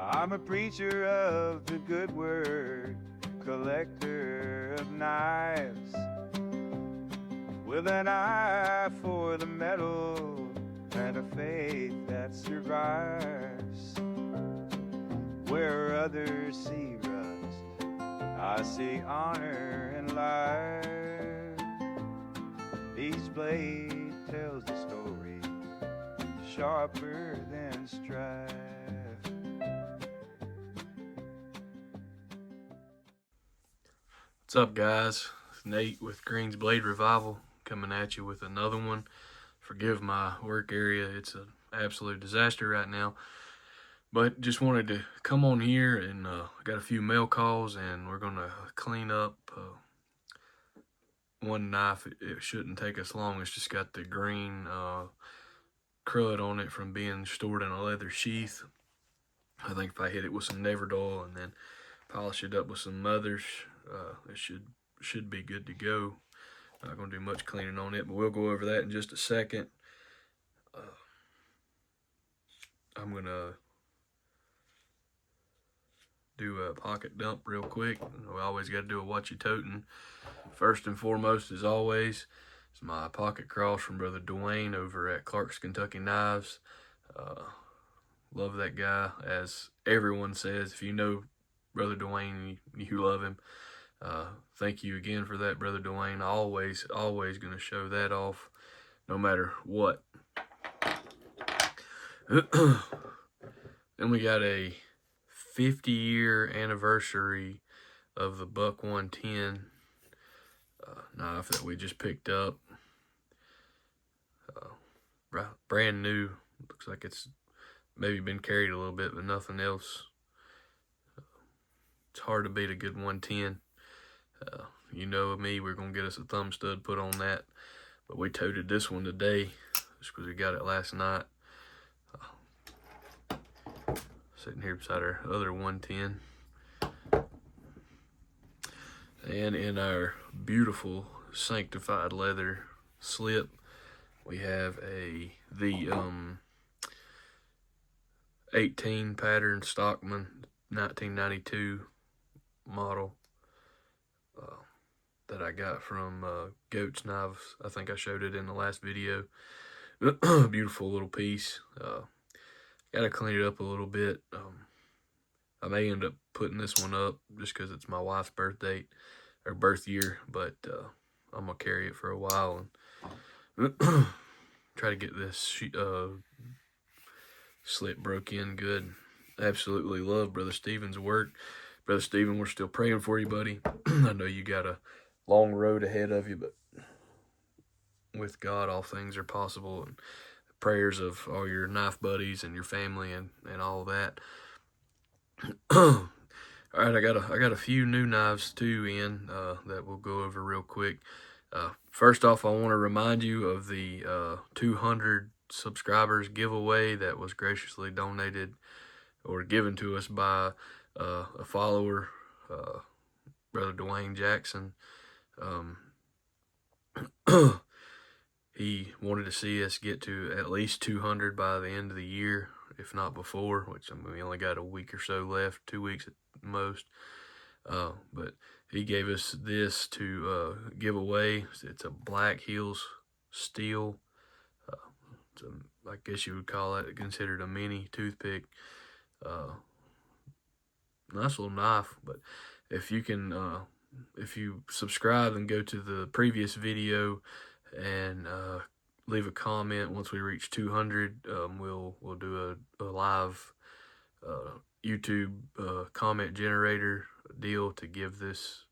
I'm a preacher of the good word, collector of knives, with an eye for the metal and a faith that survives. Where others see rust, I see honor and life. Each blade tells the story, sharper than strife. What's up, guys? It's Nate with Green's Blade Revival coming at you with another one. Forgive my work area, it's an absolute disaster right now. But just wanted to come on here and got a few mail calls, and we're going to clean up one knife. It shouldn't take us long. It's just got the green crud on it from being stored in a leather sheath. I think if I hit it with some Neverdoll and then polish it up with some Mothers, it should be good to go. Not going to do much cleaning on it, but we'll go over that in just a second. I'm going to do a pocket dump real quick. We always got to do a what you toting. First and foremost, as always, is my pocket cross from Brother Dwayne over at Clark's Kentucky Knives. Love that guy. As everyone says, if you know Brother Dwayne, you love him. Thank you again for that, Brother Dwayne. Always going to show that off, no matter what. Then we got a 50-year anniversary of the Buck 110 knife that we just picked up. Brand new. Looks like it's maybe been carried a little bit, but nothing else. It's hard to beat a good 110. You know me, we're going to get us a thumb stud put on that. But we toted this one today just because we got it last night. Sitting here beside our other 110. And in our beautiful sanctified leather slip, we have the 18 pattern Stockman 1992 model that I got from Goats Knives. I think I showed it in the last video. Beautiful little piece. Gotta clean it up a little bit. I may end up putting this one up just because it's my wife's birth year, but I'm gonna carry it for a while and try to get this slip broke in good. Absolutely love Brother Stephen's work. Brother Stephen, we're still praying for you, buddy. I know you got a long road ahead of you, but with God, all things are possible. And prayers of all your knife buddies and your family and all that. All right, I got a few new knives too in that we'll go over real quick. First off, I want to remind you of the 200 subscribers giveaway that was graciously donated or given to us by a follower, Brother Dwayne Jackson. He wanted to see us get to at least 200 by the end of the year, if not before, which we only got a week or so left, 2 weeks at most. But he gave us this to give away. It's a Black Hills steel. I guess you would call it considered a mini toothpick. Nice little knife, but if you can, if you subscribe and go to the previous video and leave a comment once we reach 200, we'll do a live YouTube comment generator deal to give this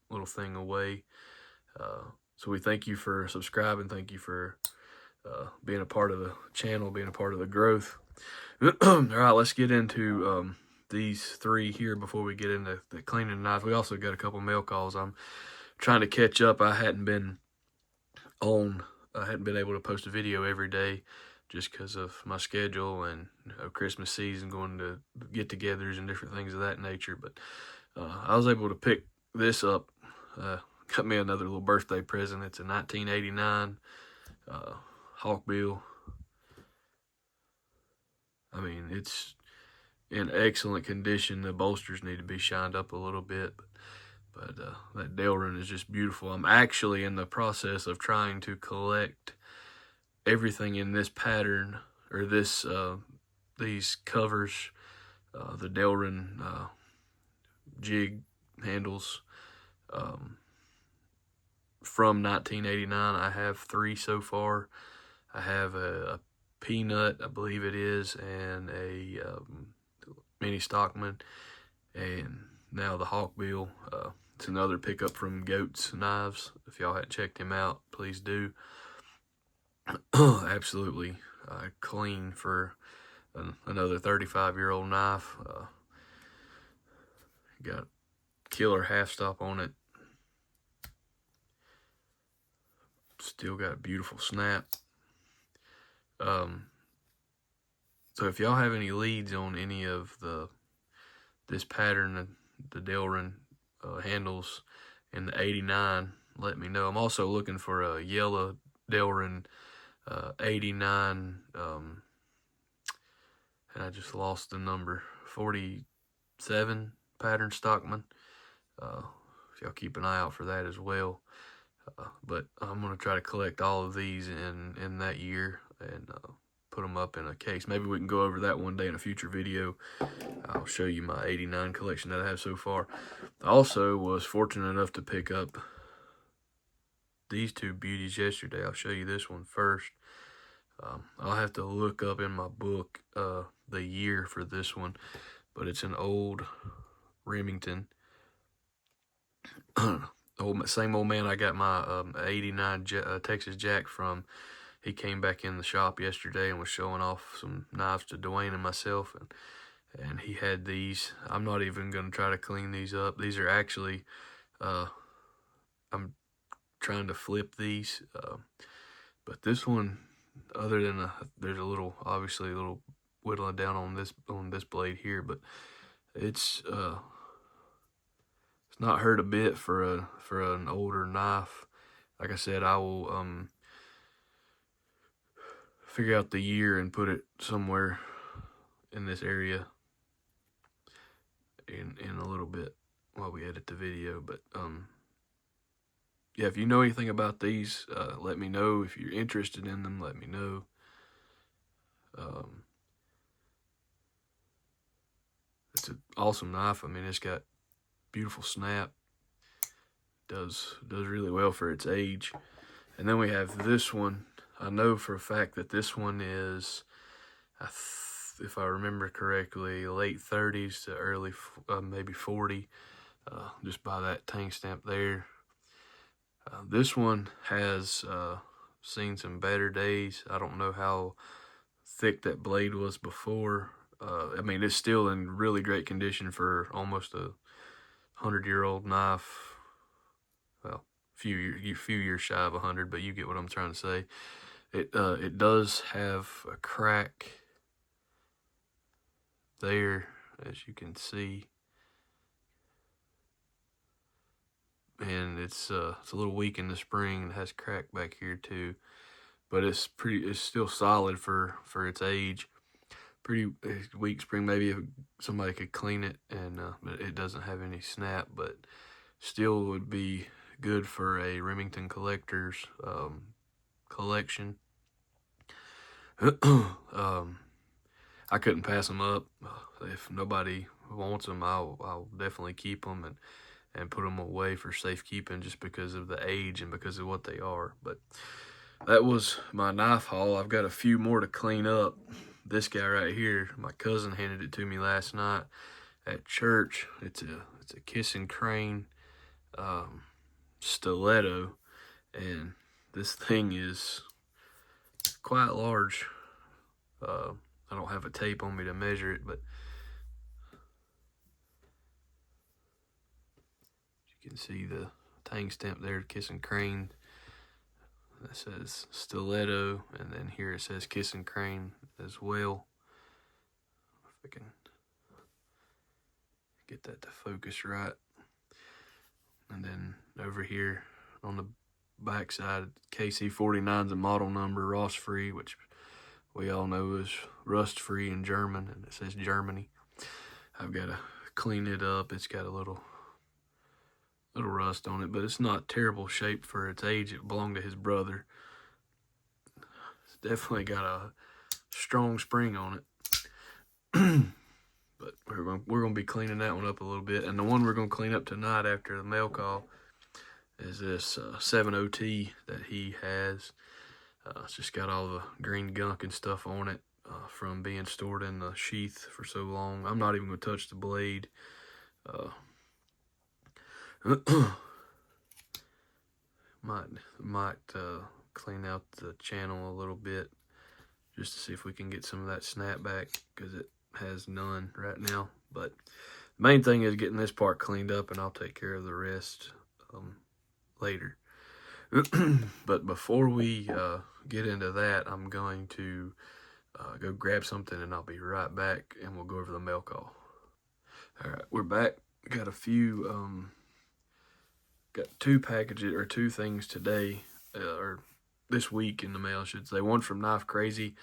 little thing away. So we thank you for subscribing. Thank you for being a part of the channel, being a part of the growth. All right, let's get into these three here before we get into the cleaning knives. We also got a couple mail calls. I'm trying to catch up. I hadn't been able to post a video every day just because of my schedule and Christmas season, going to get-togethers and different things of that nature. But I was able to pick this up. Got me another little birthday present. It's a 1989 Hawkbill. I mean, it's in excellent condition. The bolsters need to be shined up a little bit, but that Delrin is just beautiful. I'm actually in the process of trying to collect everything in this pattern, or this these covers, the Delrin jig handles from 1989. I have 3 so far. I have a Peanut, I believe it is, and a Mini Stockman, and now the Hawkbill. It's another pickup from Goats Knives. If y'all hadn't checked him out, please do. Absolutely clean for another 35-year-old knife. Got killer half stop on it. Still got beautiful snap. So if y'all have any leads on any of this pattern, the Delrin handles in the 89, let me know. I'm also looking for a yellow Delrin 89, and I just lost the number, 47 pattern Stockman. Y'all keep an eye out for that as well. But I'm going to try to collect all of these in that year and put them up in a case. Maybe we can go over that one day in a future video. I'll show you my 89 collection that I have so far. I also was fortunate enough to pick up these 2 beauties yesterday. I'll show you this one first. I'll have to look up in my book the year for this one, but it's an old Remington. Same old man I got my 89 Texas Jack from. He came back in the shop yesterday and was showing off some knives to Dwayne and myself, and he had these. I'm not even going to try to clean these up. These are actually, I'm trying to flip these, but this one, other than there's a little, obviously a little whittling down on this blade here, but it's not hurt a bit for an older knife. Like I said, I will figure out the year and put it somewhere in this area in a little bit while we edit the video. But yeah, if you know anything about these, let me know. If you're interested in them, let me know. It's an awesome knife. I mean, it's got beautiful snap. Does really well for its age. And then we have this one. I know for a fact that this one is, if I remember correctly, late 30s to early maybe 40, just by that tang stamp there. This one has seen some better days. I don't know how thick that blade was before. I mean, it's still in really great condition for almost a 100-year-old knife. Well, few years shy of 100, but you get what I'm trying to say. It does have a crack there, as you can see, and it's a little weak in the spring. It has crack back here too, but it's still solid for its age. Pretty weak spring. Maybe if somebody could clean it, and but it doesn't have any snap, but still would be good for a Remington collector's collection. I couldn't pass them up. If nobody wants them, I'll definitely keep them and put them away for safekeeping, just because of the age and because of what they are. But that was my knife haul. I've got a few more to clean up. This guy right here, my cousin handed it to me last night at church. It's a Kissing Crane stiletto, and this thing is quite large. I don't have a tape on me to measure it, but you can see the tang stamp there, Kissing Crane. That says stiletto, and then here it says Kissing Crane as well. If I can get that to focus right. And then over here on the back side, KC49 is a model number, rust free, which we all know is rust free in German, and it says Germany. I've got to clean it up. It's got a little rust on it, but it's not terrible shape for its age. It belonged to his brother. It's definitely got a strong spring on it. But we're gonna be cleaning that one up a little bit. And the one we're gonna clean up tonight after the mail call is this 7OT that he has. It's just got all the green gunk and stuff on it from being stored in the sheath for so long. I'm not even gonna touch the blade. Might clean out the channel a little bit just to see if we can get some of that snap back, because it has none right now. But the main thing is getting this part cleaned up, and I'll take care of the rest later. But before we get into that, I'm going to go grab something, and I'll be right back, and we'll go over the mail call. All right, we're back. Got a few got two packages, or two things today, or this week in the mail, I should say. One from Knife Crazy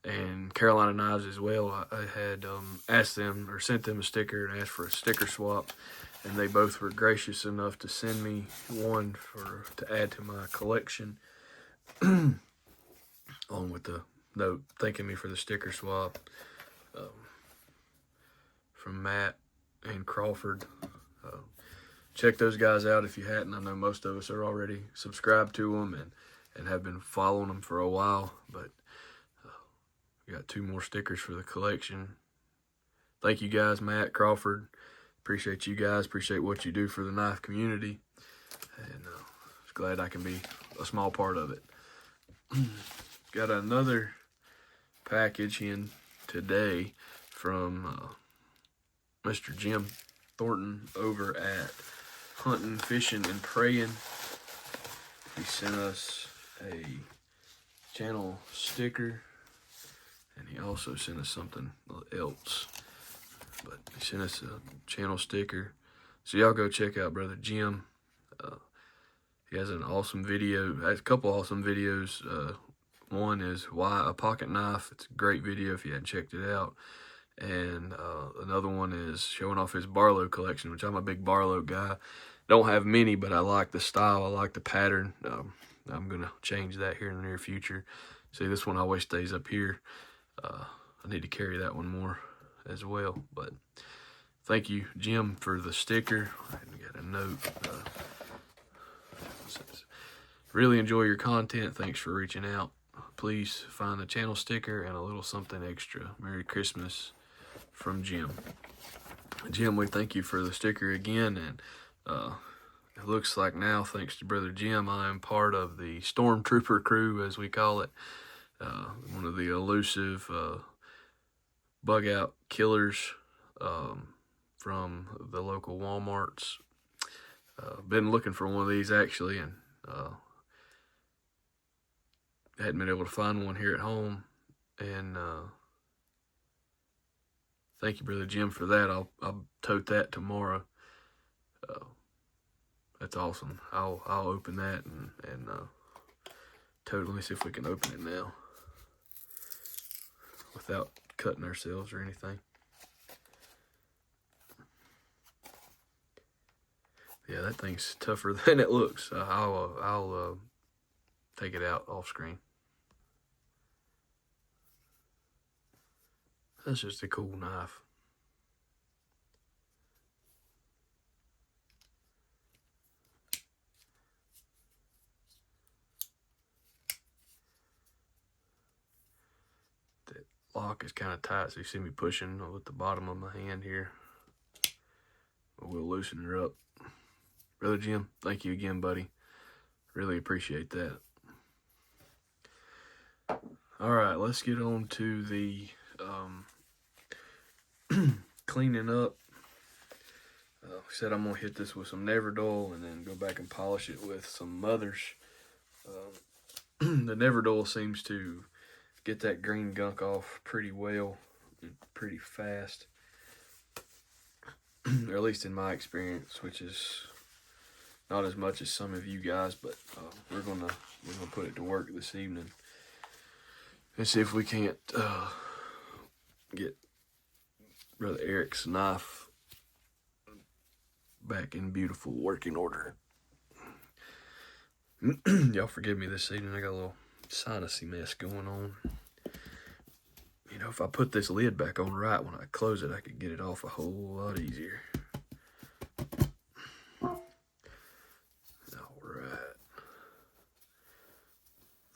and Carolina Knives as well. I had asked them, or sent them a sticker and asked for a sticker swap, and they both were gracious enough to send me one to add to my collection, along with the note thanking me for the sticker swap, from Matt and Crawford. Check those guys out if you hadn't. I know most of us are already subscribed to them and have been following them for a while, but we got two more stickers for the collection. Thank you guys, Matt, Crawford. Appreciate you guys. Appreciate what you do for the knife community, and glad I can be a small part of it. Got another package in today from Mr. Jim Thornton over at Hunting, Fishing, and Praying. He sent us a channel sticker, and he also sent us something else, but he sent us a channel sticker. So y'all go check out Brother Jim. He has an awesome video, has a couple awesome videos. One is Why a Pocket Knife. It's a great video if you hadn't checked it out. And another one is showing off his Barlow collection, which I'm a big Barlow guy. Don't have many, but I like the style. I like the pattern. I'm going to change that here in the near future. See, this one always stays up here. I need to carry that one more as well. But thank you, Jim, for the sticker. I got a note. Says, really enjoy your content. Thanks for reaching out. Please find the channel sticker and a little something extra. Merry Christmas from Jim. Jim, we thank you for the sticker again, and it looks like now, thanks to Brother Jim, I am part of the Stormtrooper crew, as we call it. One of the elusive bug out killers from the local Walmarts. Been looking for one of these actually, and hadn't been able to find one here at home, and thank you, Brother Jim, for that. I'll tote that tomorrow. That's awesome. I'll open that and tote. Let me see if we can open it now without cutting ourselves or anything. Yeah, that thing's tougher than it looks. I'll take it out off screen. That's just a cool knife. That lock is kind of tight, so you see me pushing with the bottom of my hand here. But we'll loosen her up. Brother Jim, thank you again, buddy. Really appreciate that. All right, let's get on to the cleaning up. Like I said, I'm going to hit this with some Neverdull and then go back and polish it with some Mothers. The Neverdull seems to get that green gunk off pretty well and pretty fast. Or at least in my experience, which is not as much as some of you guys, but we're gonna put it to work this evening and see if we can't get Brother Eric's knife back in beautiful working order. Y'all forgive me this evening. I got a little sinusy mess going on. You know, if I put this lid back on right when I close it, I could get it off a whole lot easier. Alright.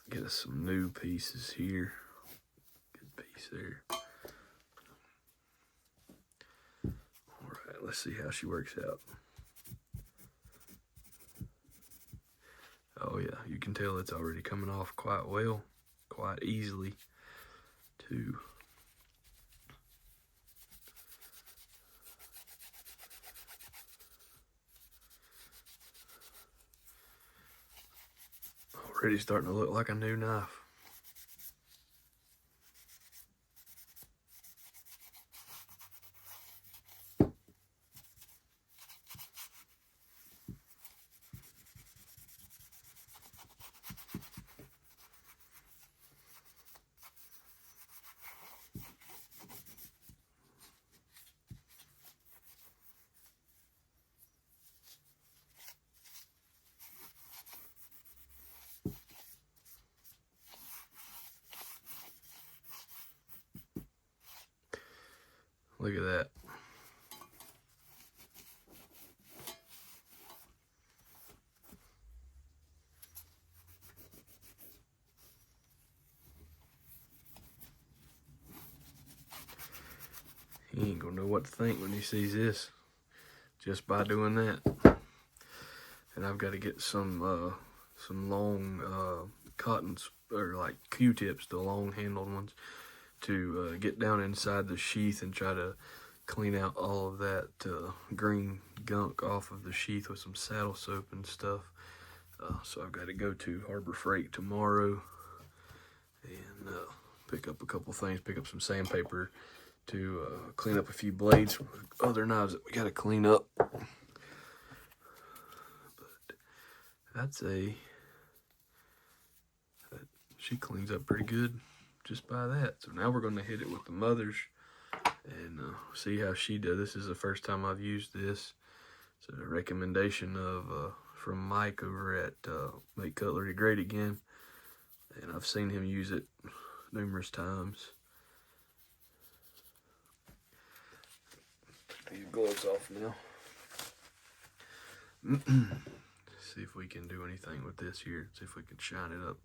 Get us some new pieces here. Good piece there. Alright, let's see how she works out. Oh yeah, you can tell it's already coming off quite well, quite easily too. Already starting to look like a new knife. Look at that. He ain't gonna know what to think when he sees this, just by doing that. And I've got to get some long cottons, or like Q-tips, the long handled ones, to get down inside the sheath and try to clean out all of that green gunk off of the sheath with some saddle soap and stuff. So I've got to go to Harbor Freight tomorrow and pick up a couple things, pick up some sandpaper to clean up a few blades from other knives that we got to clean up. But that's she cleans up pretty good just by that. So now we're going to hit it with the mothers and see how she does. This is the first time I've used this. It's a recommendation of from Mike over at Make Cutlery Great Again, and I've seen him use it numerous times. Take these gloves off now. See if we can do anything with this here. See if we can shine it up.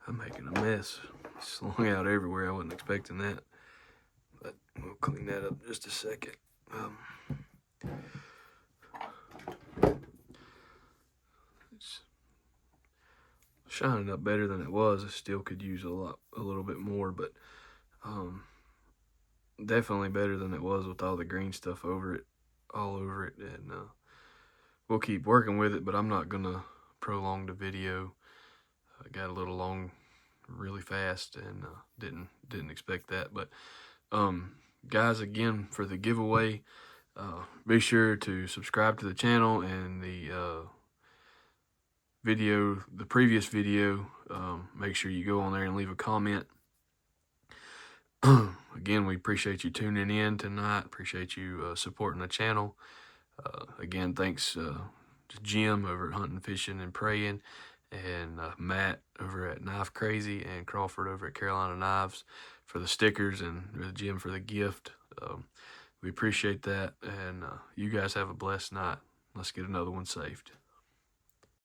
I'm making a mess. It's slung out everywhere. I wasn't expecting that. But we'll clean that up in just a second. It's shining up better than it was. I still could use a little bit more, but definitely better than it was with all the green stuff all over it. And we'll keep working with it, but I'm not gonna prolong the video. I got a little long really fast and didn't expect that. But guys, again, for the giveaway, be sure to subscribe to the channel, and the previous video, make sure you go on there and leave a comment. Again, we appreciate you tuning in tonight. Appreciate you supporting the channel. Again, thanks to Jim over at Hunting, Fishing, and Praying, and Matt over at Knife Crazy, and Crawford over at Carolina Knives for the stickers, and Jim for the gift. We appreciate that, and you guys have a blessed night. Let's get another one saved.